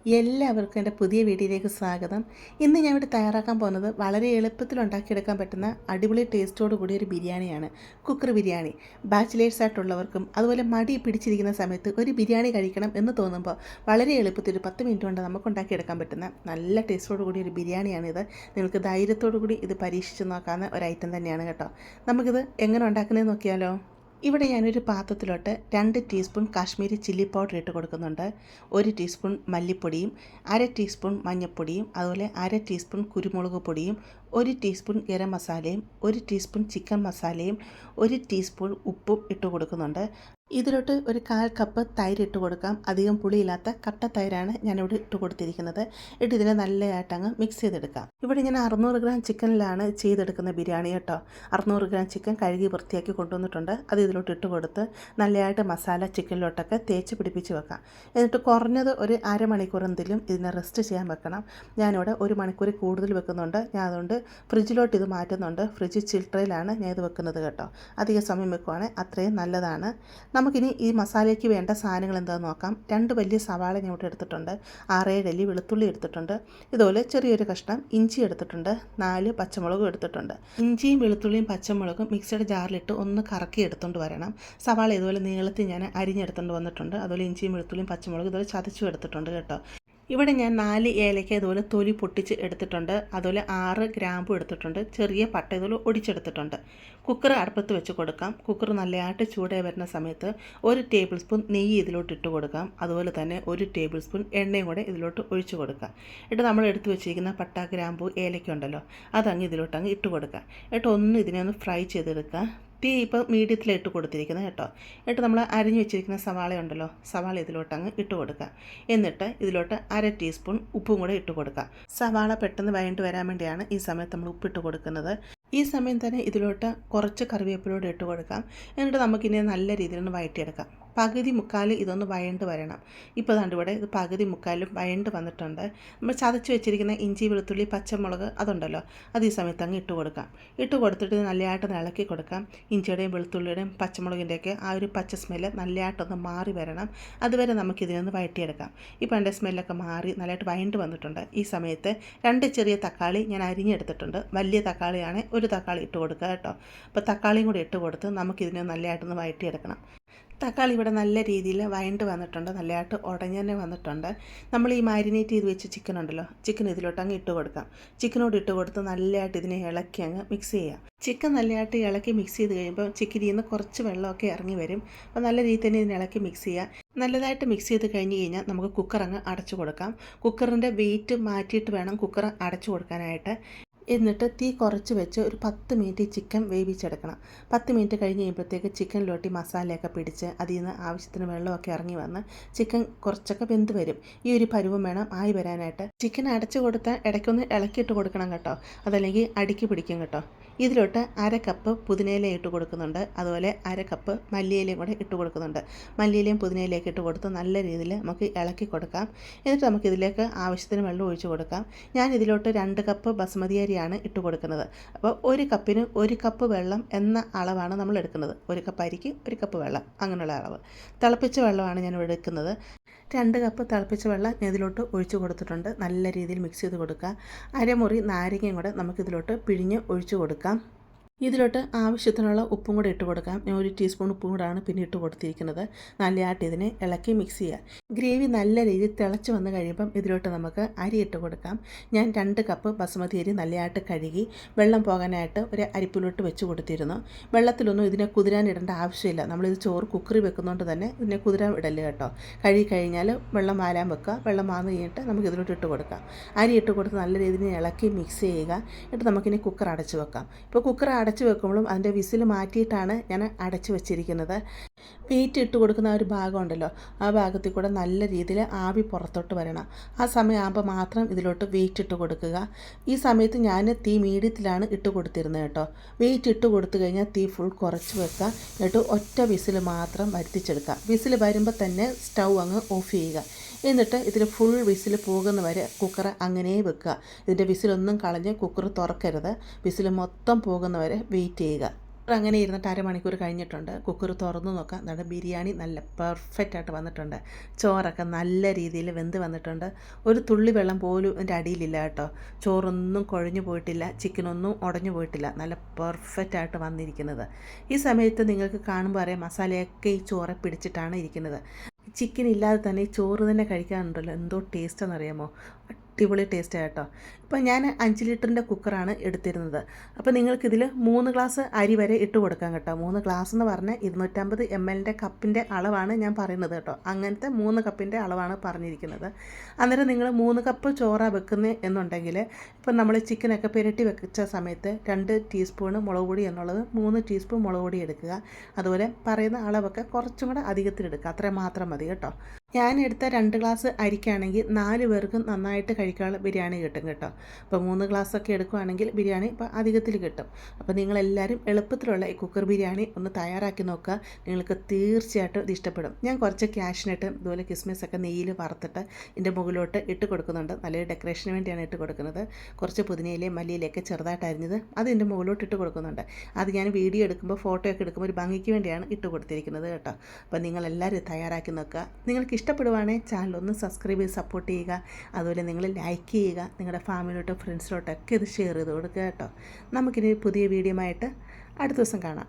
എല്ലാവർക്കും എൻ്റെ പുതിയ വീഡിയോയിലേക്ക് സ്വാഗതം. ഇന്ന് ഞാൻ ഇവിടെ തയ്യാറാക്കാൻ പോകുന്നത് വളരെ എളുപ്പത്തിൽ ഉണ്ടാക്കിയെടുക്കാൻ പറ്റുന്ന അടിപൊളി ടേസ്റ്റോട് കൂടിയ ഒരു ബിരിയാണിയാണ്. കുക്കർ ബിരിയാണി. ബാച്ചിലേഴ്സ് ആയിട്ടുള്ളവർക്കും അതുപോലെ മടി പിടിച്ചിരിക്കുന്ന സമയത്ത് ഒരു ബിരിയാണി കഴിക്കണം എന്ന് തോന്നുമ്പോൾ വളരെ എളുപ്പത്തിൽ ഒരു 10 മിനിറ്റ് കൊണ്ട് നമുക്ക് ഉണ്ടാക്കിയെടുക്കാൻ പറ്റുന്ന നല്ല ടേസ്റ്റോട് കൂടിയ ഒരു ബിരിയാണിയാണിത്. നിങ്ങൾക്ക് ധൈര്യത്തോടു കൂടി ഇത് പരീക്ഷിച്ച് നോക്കാവുന്ന ഒരു ഐറ്റം തന്നെയാണ് കേട്ടോ. നമുക്കിത് എങ്ങനെ ഉണ്ടാക്കുന്നതെന്ന് നോക്കിയാലോ. ഇവിടെ ഞാനൊരു പാത്രത്തിലോട്ട് 2 ടീസ്പൂൺ കാശ്മീരി ചില്ലി പൗഡർ ഇട്ട് കൊടുക്കുന്നുണ്ട്. 1 ടീസ്പൂൺ മല്ലിപ്പൊടിയും 1/2 ടീസ്പൂൺ മഞ്ഞൾപ്പൊടിയും അതുപോലെ 1/2 ടീസ്പൂൺ കുരുമുളക് പൊടിയും 1 ടീസ്പൂൺ ഗരം മസാലയും 1 ടീസ്പൂൺ ചിക്കൻ മസാലയും 1 ടീസ്പൂൺ ഉപ്പും ഇട്ട് കൊടുക്കുന്നുണ്ട്. ഇതിലോട്ട് ഒരു 1/4 കപ്പ് തൈര് ഇട്ട് കൊടുക്കാം. അധികം പുളിയില്ലാത്ത കട്ട തൈരാണ് ഞാനിവിടെ ഇട്ട് കൊടുത്തിരിക്കുന്നത്. ഇതിനെ നല്ലതായിട്ടങ്ങ് മിക്സ് ചെയ്തെടുക്കാം. ഇവിടെ ഞാൻ 600 ഗ്രാം ചിക്കനിലാണ് ചെയ്തെടുക്കുന്ന ബിരിയാണി കേട്ടോ. 600 ഗ്രാം ചിക്കൻ കഴുകി വൃത്തിയാക്കി കൊണ്ടുവന്നിട്ടുണ്ട്. അത് ഇതിലോട്ട് ഇട്ട് കൊടുത്ത് നല്ലതായിട്ട് മസാല ചിക്കനിലോട്ടൊക്കെ തേച്ച് പിടിപ്പിച്ച് വെക്കാം. എന്നിട്ട് കുറഞ്ഞത് ഒരു അരമണിക്കൂറെന്തെങ്കിലും ഇതിനെ റെസ്റ്റ് ചെയ്യാൻ വെക്കണം. ഞാനിവിടെ 1 മണിക്കൂർ കൂടുതൽ വെക്കുന്നുണ്ട്. ഞാൻ അതുകൊണ്ട് ഫ്രിഡ്ജിലോട്ട് ഇത് മാറ്റുന്നുണ്ട്. ഫ്രിഡ്ജ് ചിൽട്രയിലാണ് ഞാൻ ഇത് വെക്കുന്നത് കേട്ടോ. അധിക സമയം വെക്കുവാണെങ്കിൽ അത്രയും നല്ലതാണ്. നമുക്കിനി ഈ മസാലയ്ക്ക് വേണ്ട സാധനങ്ങൾ എന്താണെന്ന് നോക്കാം. 2 വലിയ സവാള ഞാൻ ഇവിടെ എടുത്തിട്ടുണ്ട്. 6-7 അല്ലി വെളുത്തുള്ളി എടുത്തിട്ടുണ്ട്. ഇതുപോലെ ചെറിയൊരു കഷ്ണം ഇഞ്ചി എടുത്തിട്ടുണ്ട്. 4 പച്ചമുളകും എടുത്തിട്ടുണ്ട്. ഇഞ്ചിയും വെളുത്തുള്ളിയും പച്ചമുളകും മിക്സിയുടെ ജാറിലിട്ട് ഒന്ന് കറക്കി എടുത്തുകൊണ്ട് വരണം. സവാള ഇതുപോലെ നീളത്തിൽ ഞാൻ അരിഞ്ഞെടുത്തുകൊണ്ട് വന്നിട്ടുണ്ട്. അതുപോലെ ഇഞ്ചിയും വെളുത്തുള്ളിയും പച്ചമുളകും ഇതുപോലെ ചതച്ചും എടുത്തിട്ടുണ്ട് കേട്ടോ. ഇവിടെ ഞാൻ 4 ഏലക്ക ഇതുപോലെ തൊലി പൊട്ടിച്ച് എടുത്തിട്ടുണ്ട്. അതുപോലെ 6 ഗ്രാമ്പും എടുത്തിട്ടുണ്ട്. ചെറിയ പട്ട ഇതുപോലെ ഒടിച്ചെടുത്തിട്ടുണ്ട്. കുക്കർ അടുപ്പത്ത് വെച്ച് കൊടുക്കാം. കുക്കർ നല്ലതായിട്ട് ചൂടായി വരുന്ന സമയത്ത് 1 ടേബിൾ സ്പൂൺ നെയ്യ് ഇതിലോട്ട് ഇട്ട് കൊടുക്കാം. അതുപോലെ തന്നെ 1 ടേബിൾ സ്പൂൺ എണ്ണയും കൂടെ ഇതിലോട്ട് ഒഴിച്ച് കൊടുക്കാം. എന്നിട്ട് നമ്മൾ എടുത്ത് വെച്ചിരിക്കുന്ന പട്ട ഗ്രാമ്പു ഏലക്ക ഉണ്ടല്ലോ, അതങ്ങ് ഇതിലോട്ടങ്ങ് ഇട്ട് കൊടുക്കാം. എന്നിട്ട് ഇതിനെ ഒന്ന് ഫ്രൈ ചെയ്തെടുക്കുക. തീ ഇപ്പോൾ മീഡിയത്തിലിട്ട് കൊടുത്തിരിക്കുന്നത് കേട്ടോ. എന്നിട്ട് നമ്മൾ അരിഞ്ഞു വെച്ചിരിക്കുന്ന സവാള ഉണ്ടല്ലോ, സവാള ഇതിലോട്ടങ്ങ് ഇട്ട് കൊടുക്കുക. എന്നിട്ട് ഇതിലോട്ട് 1/2 ടീസ്പൂൺ ഉപ്പും കൂടെ ഇട്ട് കൊടുക്കുക. സവാള പെട്ടെന്ന് വഴണ്ട് വരാൻ വേണ്ടിയാണ് ഈ സമയത്ത് നമ്മൾ ഉപ്പിട്ട് കൊടുക്കുന്നത്. ഈ സമയം തന്നെ ഇതിലോട്ട് കുറച്ച് കറിവേപ്പിലൂടെ ഇട്ട് കൊടുക്കാം. എന്നിട്ട് നമുക്കിനി നല്ല രീതിയിൽ ഒന്ന് വഴറ്റിയെടുക്കാം. പകുതി മുക്കാൽ ഇതൊന്ന് വഴണ്ട് വരണം. ഇപ്പോൾ ദാണ്ട് ഇവിടെ ഇത് പകുതി മുക്കാലും വഴണ്ട് വന്നിട്ടുണ്ട്. നമ്മൾ ചതച്ച് വെച്ചിരിക്കുന്ന ഇഞ്ചി വെളുത്തുള്ളി പച്ചമുളക് അതുണ്ടല്ലോ, അത് ഈ സമയത്ത് അങ്ങ് ഇട്ട് കൊടുക്കാം. ഇട്ട് കൊടുത്തിട്ട് നല്ലതായിട്ട് ഇളക്കി കൊടുക്കാം. ഇഞ്ചിയുടെയും വെളുത്തുള്ളിയുടെയും പച്ചമുളകിൻ്റെയൊക്കെ ആ ഒരു പച്ച സ്മെല്ല് നല്ലതായിട്ടൊന്ന് മാറി വരണം. അതുവരെ നമുക്കിതിനൊന്ന് വഴറ്റിയെടുക്കാം. ഇപ്പോൾ എൻ്റെ സ്മെല്ലൊക്കെ മാറി നല്ലതായിട്ട് വഴണ്ട് വന്നിട്ടുണ്ട്. ഈ സമയത്ത് 2 ചെറിയ തക്കാളി ഞാൻ അരിഞ്ഞെടുത്തിട്ടുണ്ട്. വലിയ തക്കാളിയാണ്, 1 തക്കാളി ഇട്ട് കൊടുക്കുക കേട്ടോ. അപ്പോൾ തക്കാളിയും കൂടി ഇട്ട് കൊടുത്ത് നമുക്കിതിനെ നല്ലതായിട്ടൊന്ന് വഴറ്റിയെടുക്കണം. തക്കാളി ഇവിടെ നല്ല രീതിയിൽ വഴണ്ട് വന്നിട്ടുണ്ട്. നല്ലതായിട്ട് ഉടഞ്ഞ് തന്നെ വന്നിട്ടുണ്ട്. നമ്മൾ ഈ മാരിനേറ്റ് ചെയ്ത് വെച്ച ചിക്കൻ ഉണ്ടല്ലോ, ചിക്കൻ ഇതിലോട്ട് അങ്ങ് ഇട്ട് കൊടുക്കാം. ചിക്കനോട് ഇട്ട് കൊടുത്ത് നല്ലതായിട്ട് ഇതിനെ ഇളക്കി അങ്ങ് മിക്സ് ചെയ്യാം. ചിക്കൻ നല്ലതായിട്ട് ഇളക്കി മിക്സ് ചെയ്ത് കഴിയുമ്പോൾ ചിക്കനിൽ നിന്ന് കുറച്ച് വെള്ളമൊക്കെ ഇറങ്ങി വരും. അപ്പോൾ നല്ല രീതിയിൽ തന്നെ ഇതിനെ ഇളക്കി മിക്സ് ചെയ്യുക. നല്ലതായിട്ട് മിക്സ് ചെയ്ത് കഴിഞ്ഞ് കഴിഞ്ഞാൽ നമുക്ക് കുക്കർ അങ്ങ് അടച്ചു കൊടുക്കാം. കുക്കറിൻ്റെ വെയിറ്റ് മാറ്റിയിട്ട് വേണം കുക്കർ അടച്ചു കൊടുക്കാനായിട്ട്. എന്നിട്ട് തീ കുറച്ച് വെച്ച് ഒരു 10 മിനിറ്റ് ചിക്കൻ വേവിച്ചെടുക്കണം. 10 മിനിറ്റ് കഴിഞ്ഞ് കഴിയുമ്പോഴത്തേക്ക് ചിക്കനിലോട്ട് മസാലയൊക്കെ പിടിച്ച് അതിൽ നിന്ന് ആവശ്യത്തിന് വെള്ളമൊക്കെ ഇറങ്ങി വന്ന് ചിക്കൻ കുറച്ചൊക്കെ വെന്ത് വരും. ഈ ഒരു പരുവം വേണം ആയി വരാനായിട്ട്. ചിക്കൻ അടച്ചു കൊടുത്താൽ ഇടയ്ക്കൊന്ന് ഇളക്കിയിട്ട് കൊടുക്കണം കേട്ടോ, അതല്ലെങ്കിൽ അടിക്ക് പിടിക്കും കേട്ടോ. ഇതിലോട്ട് 1/2 കപ്പ് പുതിനയില ഇട്ട് കൊടുക്കുന്നുണ്ട്. അതുപോലെ 1/2 കപ്പ് മല്ലിയിലയും കൂടെ ഇട്ട് കൊടുക്കുന്നുണ്ട്. മല്ലിയിലയും പുതിനയിലയൊക്കെ ഇട്ട് കൊടുത്ത് നല്ല രീതിയിൽ നമുക്ക് ഇളക്കി കൊടുക്കാം. എന്നിട്ട് നമുക്കിതിലേക്ക് ആവശ്യത്തിന് വെള്ളം ഒഴിച്ച് കൊടുക്കാം. ഞാൻ ഇതിലോട്ട് 2 കപ്പ് ബസ്മതി അരിയാണ് ഇട്ട് കൊടുക്കുന്നത്. അപ്പോൾ 1 കപ്പിന് 1 കപ്പ് വെള്ളം എന്ന അളവാണ് നമ്മൾ എടുക്കുന്നത്. 1 കപ്പ് അരിക്ക് 1 കപ്പ് വെള്ളം, അങ്ങനെയുള്ള അളവ്. തിളപ്പിച്ച വെള്ളമാണ് ഞാൻ ഇവിടെ എടുക്കുന്നത്. 2 കപ്പ് തിളപ്പിച്ച വെള്ളം ഞാൻ ഇതിലോട്ട് ഒഴിച്ച് കൊടുത്തിട്ടുണ്ട്. നല്ല രീതിയിൽ മിക്സ് ചെയ്ത് കൊടുക്കുക. അരമുറി നാരങ്ങയും കൂടെ നമുക്കിതിലോട്ട് പിഴിഞ്ഞ് ഒഴിച്ച് കൊടുക്കാം. ഇതിലോട്ട് ആവശ്യത്തിനുള്ള ഉപ്പും കൂടെ ഇട്ട് കൊടുക്കാം. ഞാൻ 1 ടീസ്പൂൺ ഉപ്പും കൂടെയാണ് പിന്നെ ഇട്ട് കൊടുത്തിരിക്കുന്നത്. നല്ലതായിട്ട് ഇതിനെ ഇളക്കി മിക്സ് ചെയ്യുക. ഗ്രേവി നല്ല രീതിയിൽ തിളച്ച് വന്ന് കഴിയുമ്പം ഇതിലോട്ട് നമുക്ക് അരി ഇട്ട് കൊടുക്കാം. ഞാൻ 2 കപ്പ് ബസുമതി അരി നല്ലതായിട്ട് കഴുകി വെള്ളം പോകാനായിട്ട് ഒരു അരിപ്പിലോട്ട് വെച്ച് കൊടുത്തിരുന്നു. വെള്ളത്തിലൊന്നും ഇതിനെ കുതിരാൻ ഇടേണ്ട ആവശ്യമില്ല. നമ്മളിത് ചോറ് കുക്കറി വെക്കുന്നതുകൊണ്ട് തന്നെ ഇതിനെ കുതിരാൻ ഇടല് കേട്ടോ. കഴുകി കഴിഞ്ഞാൽ വെള്ളം വാലാൻ വെക്കുക. വെള്ളം വാർന്ന് കഴിഞ്ഞിട്ട് നമുക്ക് ഇതിലോട്ട് ഇട്ട് കൊടുക്കാം. അരി ഇട്ട് കൊടുത്ത് നല്ല രീതിയിൽ ഇളക്കി മിക്സ് ചെയ്യുക. എന്നിട്ട് നമുക്കിനി കുക്കർ അടച്ച് വെക്കാം. ഇപ്പോൾ കുക്കർ അടച്ച് വെക്കുമ്പോഴും അതിൻ്റെ വിസിൽ മാറ്റിയിട്ടാണ് ഞാൻ അടച്ച് വെച്ചിരിക്കുന്നത്. വെയിറ്റ് ഇട്ട് കൊടുക്കുന്ന ആ ഒരു ഭാഗം ഉണ്ടല്ലോ, ആ ഭാഗത്തിൽ കൂടെ നല്ല രീതിയിൽ ആവി പുറത്തോട്ട് വരണം. ആ സമയമാകുമ്പോൾ മാത്രം ഇതിലോട്ട് വെയിറ്റ് ഇട്ട് കൊടുക്കുക. ഈ സമയത്ത് ഞാൻ തീ മീഡിയത്തിലാണ് ഇട്ട് കൊടുത്തിരുന്നത് കേട്ടോ. വെയിറ്റ് ഇട്ട് കൊടുത്തു കഴിഞ്ഞാൽ തീ ഫുൾ കുറച്ച് വെക്കുക. എന്നിട്ട് ഒറ്റ വിസിൽ മാത്രം വരുത്തിച്ചെടുക്കുക. വിസിൽ വരുമ്പോൾ തന്നെ സ്റ്റൗ അങ്ങ് ഓഫ് ചെയ്യുക. എന്നിട്ട് ഇതിൽ ഫുൾ വിസിൽ പോകുന്ന വരെ കുക്കർ അങ്ങനെ വെക്കുക. ഇതിൻ്റെ വിസിലൊന്നും കളഞ്ഞ് കുക്കർ തുറക്കരുത്. വിസിൽ മൊത്തം പോകുന്ന വരെ വെയിറ്റ് ചെയ്യുക. അങ്ങനെ ഇരുന്നിട്ട് അരമണിക്കൂർ കഴിഞ്ഞിട്ടുണ്ട്. കുക്കർ തുറന്ന് നോക്കാം. നമ്മുടെ ബിരിയാണി നല്ല പെർഫെക്റ്റ് ആയിട്ട് വന്നിട്ടുണ്ട്. ചോറൊക്കെ നല്ല രീതിയിൽ വെന്ത് വന്നിട്ടുണ്ട്. ഒരു തുള്ളി വെള്ളം പോലും എൻ്റെ അടിയിലില്ല കേട്ടോ. ചോറൊന്നും കുഴഞ്ഞു പോയിട്ടില്ല, ചിക്കനൊന്നും ഉടഞ്ഞു പോയിട്ടില്ല. നല്ല പെർഫെക്റ്റ് ആയിട്ട് വന്നിരിക്കുന്നത്. ഈ സമയത്ത് നിങ്ങൾക്ക് കാണുമ്പോൾ അറിയാം മസാലയൊക്കെ ഈ ചോറെ പിടിച്ചിട്ടാണ് ഇരിക്കുന്നത്. ചിക്കൻ ഇല്ലാതെ തന്നെ ഈ ചോറ് തന്നെ കഴിക്കാനുണ്ടല്ലോ എന്തോ ടേസ്റ്റെന്നറിയാമോ? അടിപൊളി ടേസ്റ്റാണ് കേട്ടോ. ഇപ്പം ഞാൻ 5 ലിറ്ററിൻ്റെ കുക്കറാണ് എടുത്തിരുന്നത്. അപ്പോൾ നിങ്ങൾക്കിതിൽ 3 ഗ്ലാസ് അരി വരെ ഇട്ട് കൊടുക്കാം കേട്ടോ. 3 ഗ്ലാസ് എന്ന് പറഞ്ഞാൽ 250 ml കപ്പിൻ്റെ അളവാണ് ഞാൻ പറയുന്നത് കേട്ടോ. അങ്ങനത്തെ 3 കപ്പിൻ്റെ അളവാണ് പറഞ്ഞിരിക്കുന്നത്. അന്നേരം നിങ്ങൾ 3 കപ്പ് ചോറാണ് വെക്കുന്നത് എന്നുണ്ടെങ്കിൽ ഇപ്പം നമ്മൾ ചിക്കനൊക്കെ പുരട്ടി വെച്ച സമയത്ത് 2 ടീസ്പൂണ് മുളക് പൊടി എന്നുള്ളത് 3 ടീസ്പൂൺ മുളക് പൊടി എടുക്കുക. അതുപോലെ പറയുന്ന അളവൊക്കെ കുറച്ചും കൂടെ അധികത്തിലെടുക്കുക. അത്രയും മാത്രം മതി കേട്ടോ. ഞാൻ എടുത്ത 2 ഗ്ലാസ് അരിക്കാണെങ്കിൽ 4 പേർക്കും നന്നായിട്ട് കഴിക്കാനുള്ള ബിരിയാണി കിട്ടും കേട്ടോ. അപ്പോൾ 3 ഗ്ലാസ്സൊക്കെ എടുക്കുകയാണെങ്കിൽ ബിരിയാണി ഇപ്പോൾ അധികത്തിൽ കിട്ടും. അപ്പോൾ നിങ്ങളെല്ലാവരും എളുപ്പത്തിലുള്ള ഈ കുക്കർ ബിരിയാണി ഒന്ന് തയ്യാറാക്കി നോക്കുക. നിങ്ങൾക്ക് തീർച്ചയായിട്ടും ഇത് ഇഷ്ടപ്പെടും. ഞാൻ കുറച്ച് ക്യാഷ്നട്ട് ഇതുപോലെ കിസ്മിസൊക്കെ നെയ്യിൽ വറുത്തിട്ട് ഇതിൻ്റെ മുകളിലോട്ട് ഇട്ട് കൊടുക്കുന്നുണ്ട്. നല്ലൊരു ഡെക്കറേഷന് വേണ്ടിയാണ് ഇട്ട് കൊടുക്കുന്നത്. കുറച്ച് പുതിനയിലയും മല്ലിയിലൊക്കെ ചെറുതായിട്ട് അരിഞ്ഞത് അത് ഇതിൻ്റെ മുകളിലോട്ട് ഇട്ട് കൊടുക്കുന്നുണ്ട്. അത് ഞാൻ വീഡിയോ എടുക്കുമ്പോൾ ഫോട്ടോ ഒക്കെ എടുക്കുമ്പോൾ ഒരു ഭംഗിക്ക് വേണ്ടിയാണ് ഇട്ട് കൊടുത്തിരിക്കുന്നത് കേട്ടോ. അപ്പോൾ നിങ്ങളെല്ലാവരും തയ്യാറാക്കി നോക്കുക. നിങ്ങൾക്ക് ഇഷ്ടപ്പെടുവാണെങ്കിൽ ചാനൽ ഒന്ന് സബ്സ്ക്രൈബ് ചെയ്ത് സപ്പോർട്ട് ചെയ്യുക. അതുപോലെ നിങ്ങൾ ലൈക്ക് ചെയ്യുക. നിങ്ങളുടെ ഫാമിലിയോട്ടോ ഫ്രണ്ട്സിലോട്ടൊക്കെ ഇത് ഷെയർ ചെയ്ത് കൊടുക്കുക കേട്ടോ. നമുക്കിനി പുതിയ വീഡിയോ ആയിട്ട് അടുത്ത ദിവസം കാണാം.